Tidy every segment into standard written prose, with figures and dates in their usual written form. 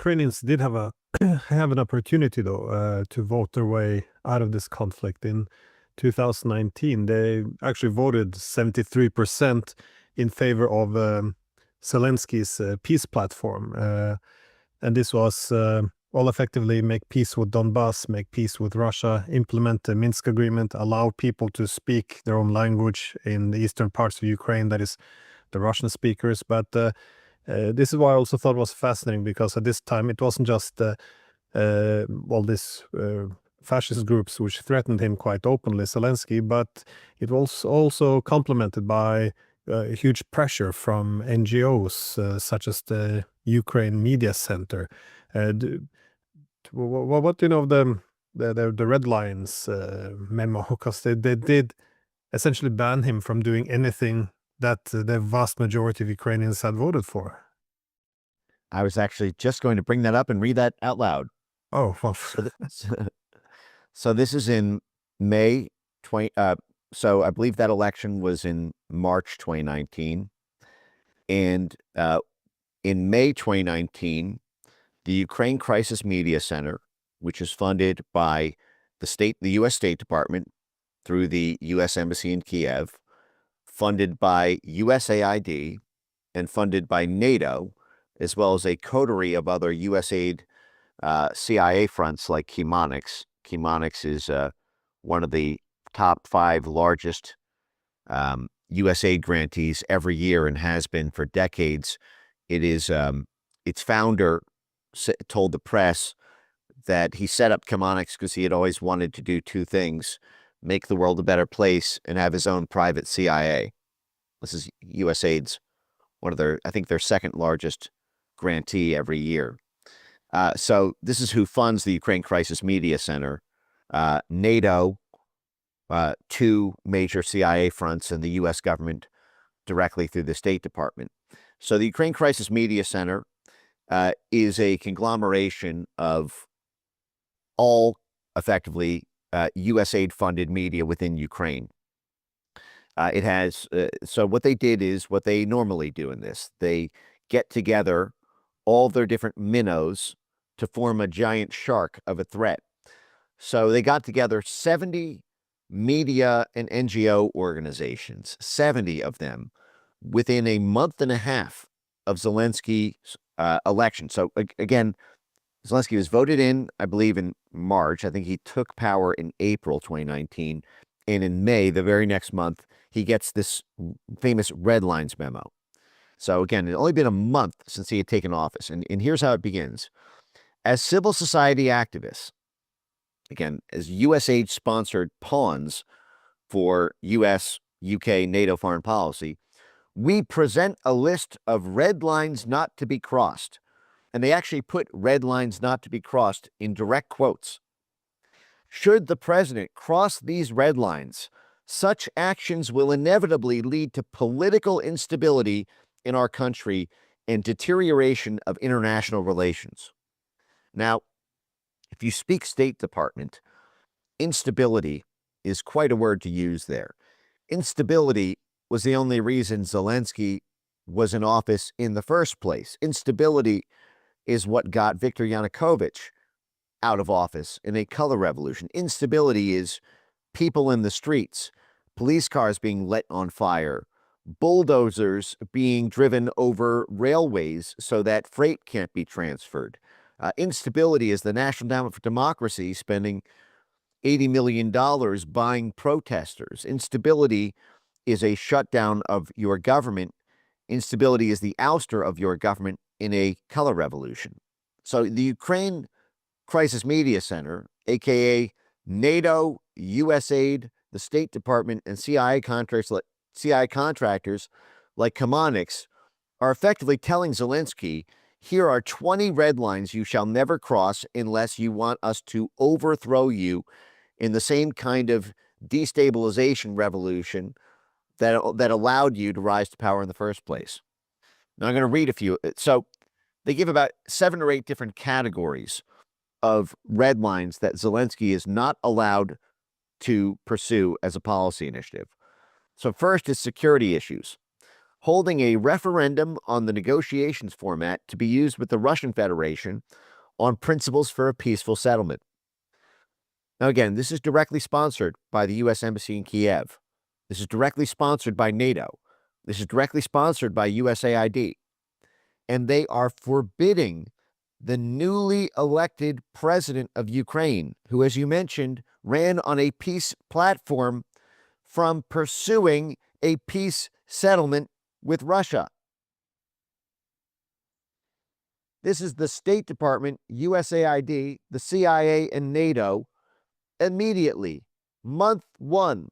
Ukrainians did have a have an opportunity though to vote their way out of this conflict in 2019. They actually voted 73% in favor of Zelensky's peace platform, and this was all effectively make peace with Donbass, make peace with Russia, implement the Minsk agreement, allow people to speak their own language in the eastern parts of Ukraine, that is the Russian speakers. But this is why I also thought it was fascinating, because at this time it wasn't just all these fascist groups which threatened him quite openly, Zelensky, but it was also complemented by huge pressure from NGOs such as the Ukraine Media Center. What do you know of the Red Lines memo? Because they did essentially ban him from doing anything that the vast majority of Ukrainians had voted for. I was actually just going to bring that up and read that out loud. Oh, well. So this is in May 20. So I believe that election was in March 2019, and in May 2019, the Ukraine Crisis Media Center, which is funded by the U.S. State Department through the U.S. Embassy in Kiev, funded by USAID, and funded by NATO, as well as a coterie of other USAID CIA fronts like Chemonics. Chemonics is one of the top 5 largest USAID grantees every year and has been for decades. It is its founder told the press that he set up Chemonics because he had always wanted to do 2 things: make the world a better place and have his own private CIA. This is USAID's one of their second largest grantee every year. So this is who funds the Ukraine Crisis Media Center, NATO, 2 major CIA fronts, and the U.S. government directly through the State Department. So the Ukraine Crisis Media Center is a conglomeration of all effectively USAID-funded media within Ukraine. It has, so what they did is what they normally do in this. They get together all their different minnows to form a giant shark of a threat. So they got together 70 media and NGO organizations, 70 of them, within a month and a half of Zelensky's election. So again, Zelensky was voted in, I believe, in March. I think he took power in April 2019. And in May, the very next month, he gets this famous Red Lines memo. So again, it had only been a month since he had taken office. And here's how it begins. As civil society activists, again, as USAID-sponsored pawns for US, UK, NATO foreign policy, we present a list of red lines not to be crossed. And they actually put red lines not to be crossed in direct quotes. Should the president cross these red lines, such actions will inevitably lead to political instability in our country and deterioration of international relations. Now, if you speak State Department, instability is quite a word to use there. Instability was the only reason Zelensky was in office in the first place. Instability is what got Viktor Yanukovych out of office in a color revolution. Instability is people in the streets, police cars being lit on fire, bulldozers being driven over railways so that freight can't be transferred. Instability is the National Endowment for Democracy spending $80 million buying protesters. Instability is a shutdown of your government. Instability is the ouster of your government in a color revolution. So the Ukraine Crisis Media Center, aka NATO, USAID, the State Department, and CIA contractors like Chemonics are effectively telling Zelensky, here are 20 red lines you shall never cross unless you want us to overthrow you in the same kind of destabilization revolution that allowed you to rise to power in the first place. Now I'm going to read a few. So they give about 7 or 8 different categories of red lines that Zelensky is not allowed to pursue as a policy initiative. So first is security issues. holding a referendum on the negotiations format to be used with the Russian Federation on principles for a peaceful settlement. Now, again, this is directly sponsored by the U.S. Embassy in Kiev. This is directly sponsored by NATO. This is directly sponsored by USAID. And they are forbidding the newly elected president of Ukraine, who, as you mentioned, ran on a peace platform, from pursuing a peace settlement with Russia. This is the State Department, USAID, the CIA, and NATO immediately, month one,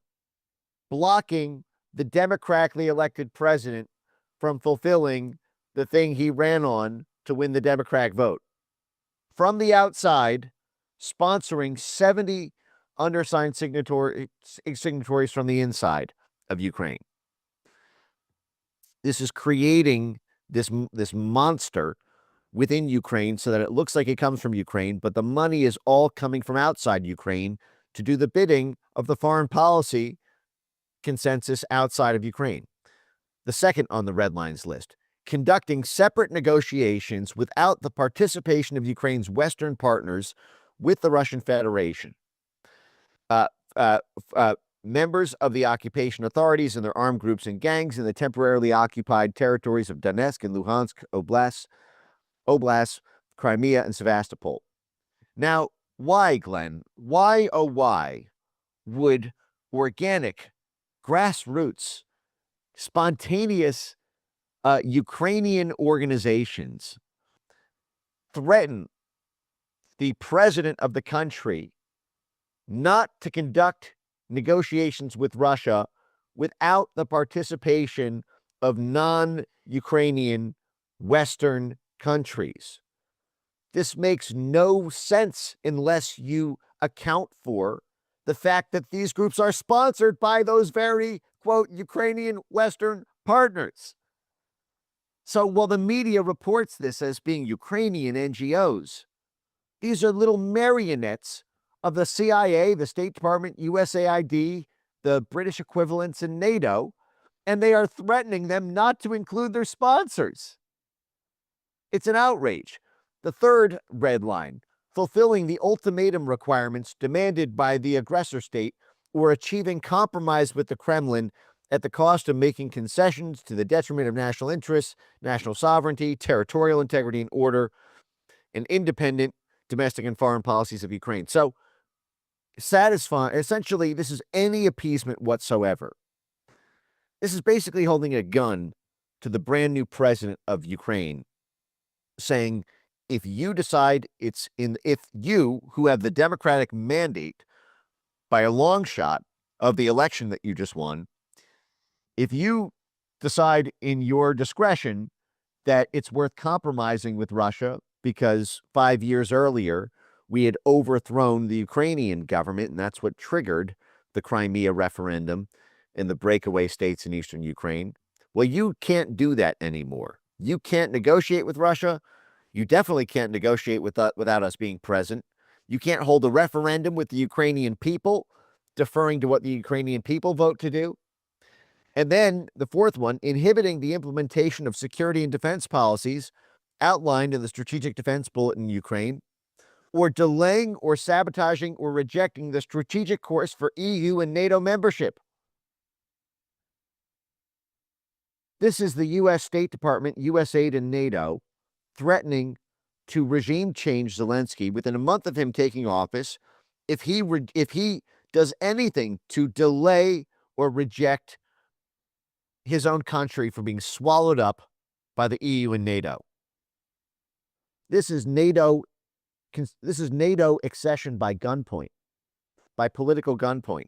blocking the democratically elected president from fulfilling the thing he ran on to win the Democratic vote. From the outside, sponsoring 70 undersigned signatories from the inside of Ukraine. This is creating this monster within Ukraine so that it looks like it comes from Ukraine, but the money is all coming from outside Ukraine to do the bidding of the foreign policy consensus outside of Ukraine. The second on the red lines list, conducting separate negotiations without the participation of Ukraine's Western partners with the Russian Federation. Members of the occupation authorities and their armed groups and gangs in the temporarily occupied territories of Donetsk and Luhansk Oblasts, Crimea, and Sevastopol. Now, why, Glenn? Why, oh why, would organic, grassroots, spontaneous Ukrainian organizations threaten the president of the country not to conduct negotiations with Russia without the participation of non-Ukrainian Western countries? This makes no sense unless you account for the fact that these groups are sponsored by those very, quote, Ukrainian Western partners. So while the media reports this as being Ukrainian NGOs, these are little marionettes of the CIA, the State Department, USAID, the British equivalents in NATO, and they are threatening them not to include their sponsors. It's an outrage. The third red line, fulfilling the ultimatum requirements demanded by the aggressor state or achieving compromise with the Kremlin at the cost of making concessions to the detriment of national interests, national sovereignty, territorial integrity and order, and independent domestic and foreign policies of Ukraine. So, essentially, this is any appeasement whatsoever. This is basically holding a gun to the brand new president of Ukraine, saying, if you decide if you, who have the democratic mandate by a long shot of the election that you just won, if you decide in your discretion that it's worth compromising with Russia because 5 years earlier we had overthrown the Ukrainian government, and that's what triggered the Crimea referendum in the breakaway states in eastern Ukraine, well, you can't do that anymore. You can't negotiate with Russia. You definitely can't negotiate without us being present. You can't hold a referendum with the Ukrainian people, deferring to what the Ukrainian people vote to do. And then the fourth one, inhibiting the implementation of security and defense policies outlined in the Strategic Defense Bulletin in Ukraine, or delaying or sabotaging or rejecting the strategic course for EU and NATO membership. This is the U.S. State Department, USAID, and NATO threatening to regime change Zelensky within a month of him taking office if he does anything to delay or reject his own country from being swallowed up by the EU and NATO. This is NATO accession by gunpoint, by political gunpoint.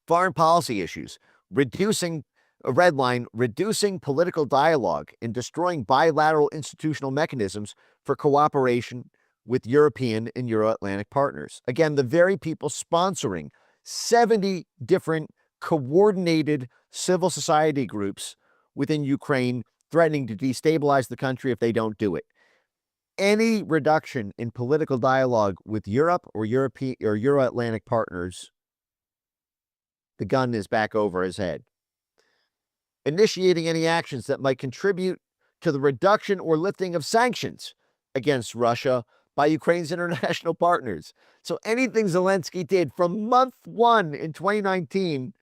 Foreign policy issues, reducing political dialogue and destroying bilateral institutional mechanisms for cooperation with European and Euro-Atlantic partners. Again, the very people sponsoring 70 different coordinated civil society groups within Ukraine, threatening to destabilize the country if they don't do it. Any reduction in political dialogue with Europe or European or Euro-Atlantic partners, the gun is back over his head. initiating any actions that might contribute to the reduction or lifting of sanctions against Russia by Ukraine's international partners. So anything Zelensky did from month one in 2019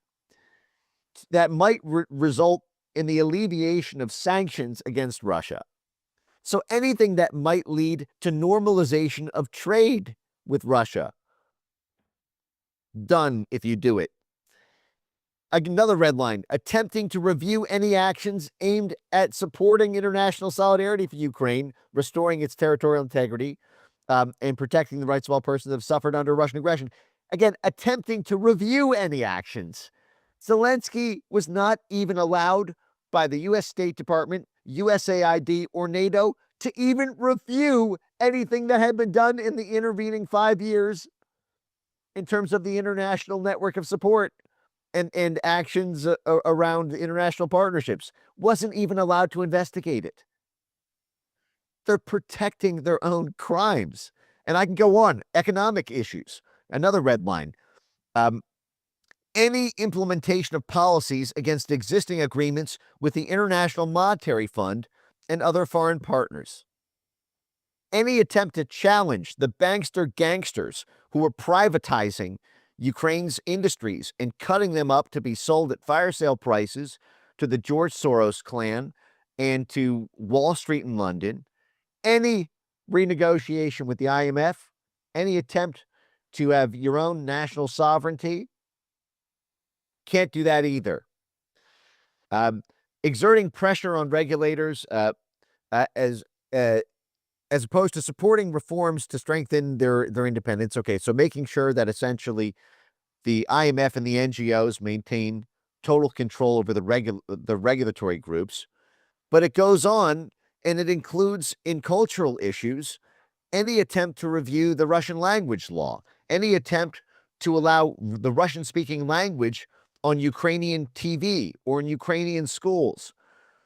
that might result in the alleviation of sanctions against Russia. So anything that might lead to normalization of trade with Russia. Done if you do it. Another red line, attempting to review any actions aimed at supporting international solidarity for Ukraine, restoring its territorial integrity, and protecting the rights of all persons that have suffered under Russian aggression. Again, attempting to review any actions. Zelensky was not even allowed by the U.S. State Department, USAID, or NATO to even review anything that had been done in the intervening 5 years in terms of the international network of support and actions around international partnerships. Wasn't even allowed to investigate it. They're protecting their own crimes. And I can go on. Economic issues. Another red line. Any implementation of policies against existing agreements with the International Monetary Fund and other foreign partners. Any attempt to challenge the bankster gangsters who are privatizing Ukraine's industries and cutting them up to be sold at fire sale prices to the George Soros clan and to Wall Street in London. Any renegotiation with the IMF, any attempt to have your own national sovereignty, can't do that either. Exerting pressure on regulators as opposed to supporting reforms to strengthen their independence. Okay, so making sure that essentially the IMF and the NGOs maintain total control over the regulatory groups. But it goes on, and it includes in cultural issues any attempt to review the Russian language law, any attempt to allow the Russian-speaking language on Ukrainian TV or in Ukrainian schools.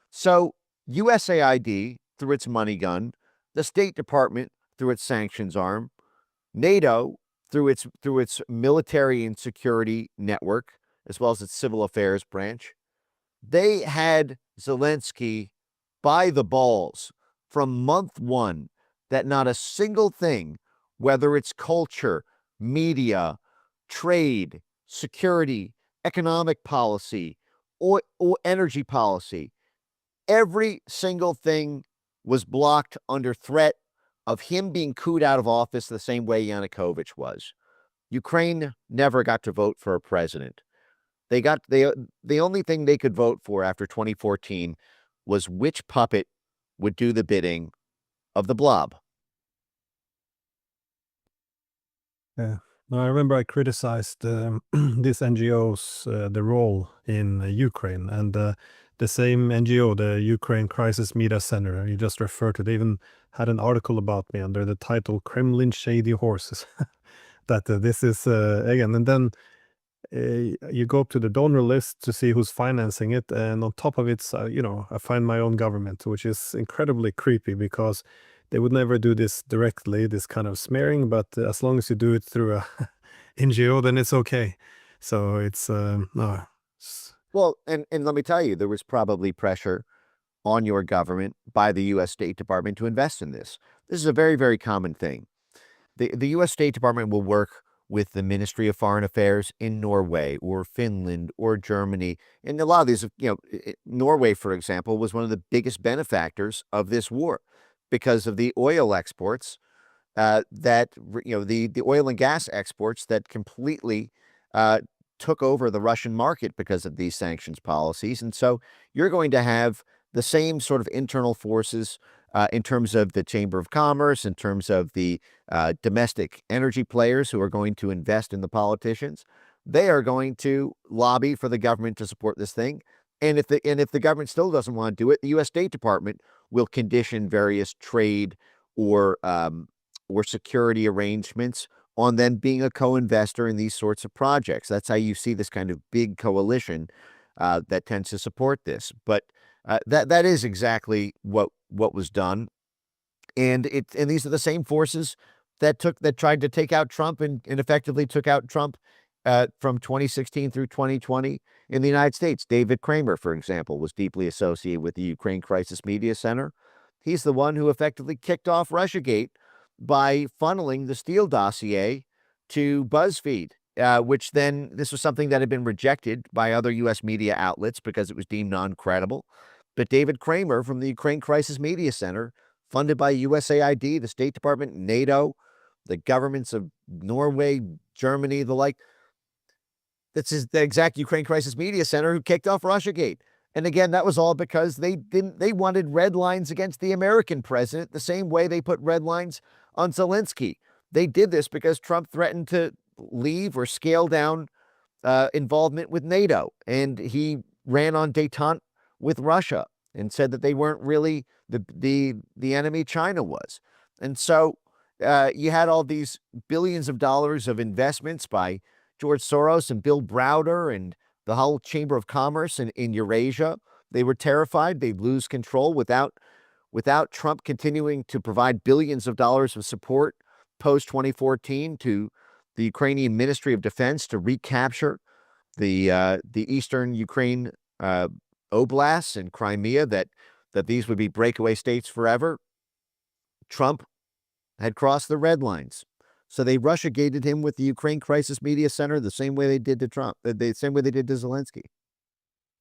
So USAID, through its money gun, the State Department, through its sanctions arm, NATO, through its military and security network, as well as its civil affairs branch, they had Zelensky by the balls from month one that not a single thing, whether it's culture, media, trade, security, economic policy, or energy policy, every single thing was blocked under threat of him being cooed out of office the same way Yanukovych was. Ukraine never got to vote for a president. The only thing they could vote for after 2014 was which puppet would do the bidding of the blob. Yeah. No, I remember I criticized these NGOs, the role in Ukraine, and the same NGO, the Ukraine Crisis Media Center, you just referred to, they even had an article about me under the title "Kremlin Shady Horses." That this is again, and then you go up to the donor list to see who's financing it, and on top of it, I find my own government, which is incredibly creepy because they would never do this directly, this kind of smearing, but as long as you do it through a NGO, then it's okay. So it's no. Well, and let me tell you, there was probably pressure on your government by the U.S. State Department to invest in this. This is a very, very common thing. The U.S. State Department will work with the Ministry of Foreign Affairs in Norway or Finland or Germany. And a lot of these, Norway, for example, was one of the biggest benefactors of this war because of the oil exports the oil and gas exports that completely took over the Russian market because of these sanctions policies. And so you're going to have the same sort of internal forces in terms of the Chamber of Commerce, in terms of the domestic energy players who are going to invest in the politicians. They are going to lobby for the government to support this thing. And if the government still doesn't want to do it, the U.S. State Department will condition various trade or security arrangements on them being a co-investor in these sorts of projects. That's how you see this kind of big coalition that tends to support this. But that is exactly what was done, and these are the same forces that tried to take out Trump and effectively took out Trump from 2016 through 2020. In the United States, David Kramer, for example, was deeply associated with the Ukraine Crisis Media Center. He's the one who effectively kicked off Russiagate by funneling the Steele dossier to BuzzFeed, which then, this was something that had been rejected by other U.S. media outlets because it was deemed non-credible. But David Kramer from the Ukraine Crisis Media Center, funded by USAID, the State Department, NATO, the governments of Norway, Germany, the like, this is the exact Ukraine Crisis Media Center who kicked off Russiagate. And again, that was all because they wanted red lines against the American president the same way they put red lines on Zelensky. They did this because Trump threatened to leave or scale down involvement with NATO. And he ran on détente with Russia and said that they weren't really the enemy China was. And so you had all these billions of dollars of investments by George Soros and Bill Browder and the whole Chamber of Commerce in Eurasia. They were terrified they'd lose control without Trump continuing to provide billions of dollars of support post-2014 to the Ukrainian Ministry of Defense to recapture the eastern Ukraine oblasts and Crimea, that these would be breakaway states forever. Trump had crossed the red lines. So they Russiagated him with the Ukraine Crisis Media Center the same way they did to Trump, the same way they did to Zelensky.